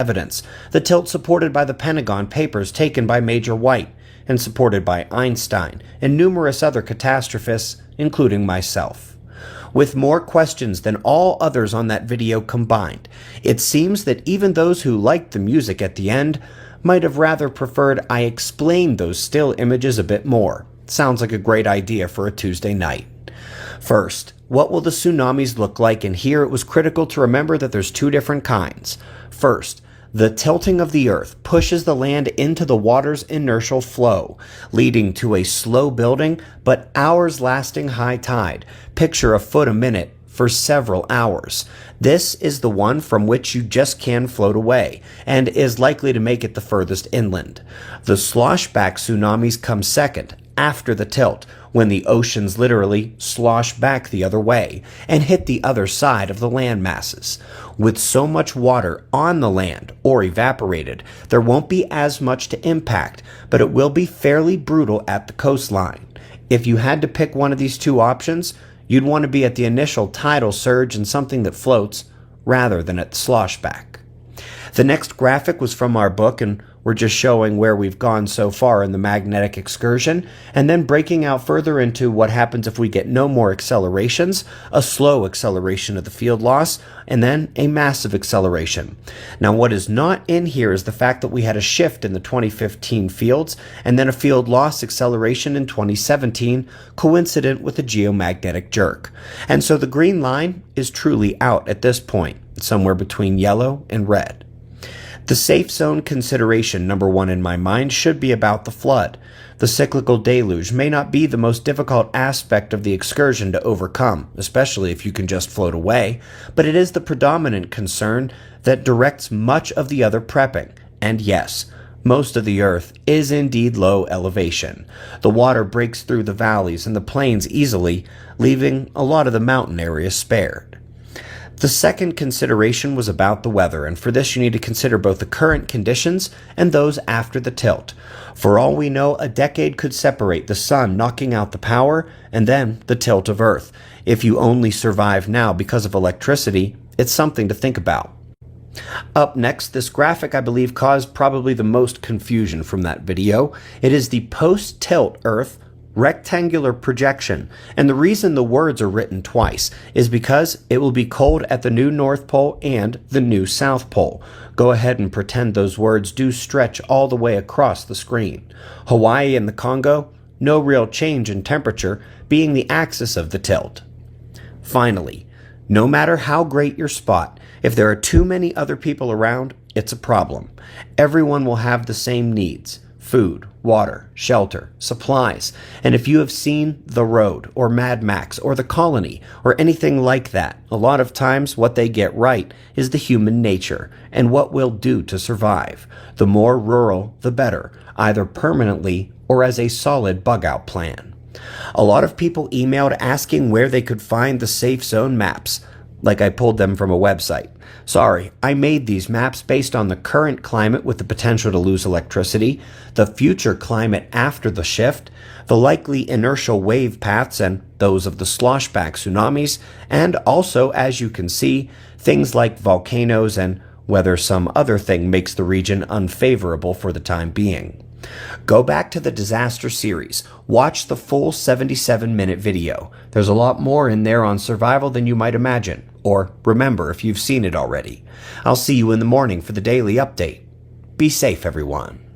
evidence. The tilt supported by the Pentagon Papers taken by Major White, and supported by Einstein and numerous other catastrophists, including myself. With more questions than all others on that video combined, it seems that even those who liked the music at the end might have rather preferred I explained those still images a bit more. Sounds like a great idea for a Tuesday night. First, what will the tsunamis look like? And here it was critical to remember that there's two different kinds. First, the tilting of the earth pushes the land into the water's inertial flow, leading to a slow building but hours-lasting high tide. Picture a foot a minute for several hours. This is the one from which you just can float away, and is likely to make it the furthest inland. The sloshback tsunamis come second, after the tilt, when the oceans literally slosh back the other way and hit the other side of the land masses. With so much water on the land or evaporated, there won't be as much to impact, but it will be fairly brutal at the coastline. If you had to pick one of these two options, you'd want to be at the initial tidal surge and something that floats, rather than at the sloshback. The next graphic was from our book, and we're just showing where we've gone so far in the magnetic excursion, and then breaking out further into what happens if we get no more accelerations, a slow acceleration of the field loss, and then a massive acceleration. Now, what is not in here is the fact that we had a shift in the 2015 fields, and then a field loss acceleration in 2017, coincident with a geomagnetic jerk. And so the green line is truly out at this point, somewhere between yellow and red. The safe zone consideration number one in my mind should be about the flood. The cyclical deluge may not be the most difficult aspect of the excursion to overcome, especially if you can just float away, but it is the predominant concern that directs much of the other prepping. And yes, most of the earth is indeed low elevation. The water breaks through the valleys and the plains easily, leaving a lot of the mountain areas spared. The second consideration was about the weather, and for this you need to consider both the current conditions and those after the tilt. For all we know, a decade could separate the sun knocking out the power and then the tilt of Earth. If you only survive now because of electricity, it's something to think about. Up next, this graphic I believe caused probably the most confusion from that video. It is the post-tilt Earth rectangular projection, and the reason the words are written twice is because it will be cold at the new North Pole and the new South Pole. Go ahead and pretend those words do stretch all the way across the screen. Hawaii and the Congo, no real change in temperature, being the axis of the tilt. Finally, no matter how great your spot, if there are too many other people around, it's a problem. Everyone will have the same needs: food, water, shelter, supplies. And if you have seen The Road or Mad Max or The Colony or anything like that, a lot of times what they get right is the human nature and what we'll do to survive. The more rural, the better, either permanently or as a solid bug-out plan. A lot of people emailed asking where they could find the safe zone maps, like I pulled them from a website. Sorry, I made these maps based on the current climate with the potential to lose electricity, the future climate after the shift, the likely inertial wave paths and those of the sloshback tsunamis, and also, as you can see, things like volcanoes and whether some other thing makes the region unfavorable for the time being. Go back to the disaster series. Watch the full 77-minute video. There's a lot more in there on survival than you might imagine, or remember if you've seen it already. I'll see you in the morning for the daily update. Be safe, everyone.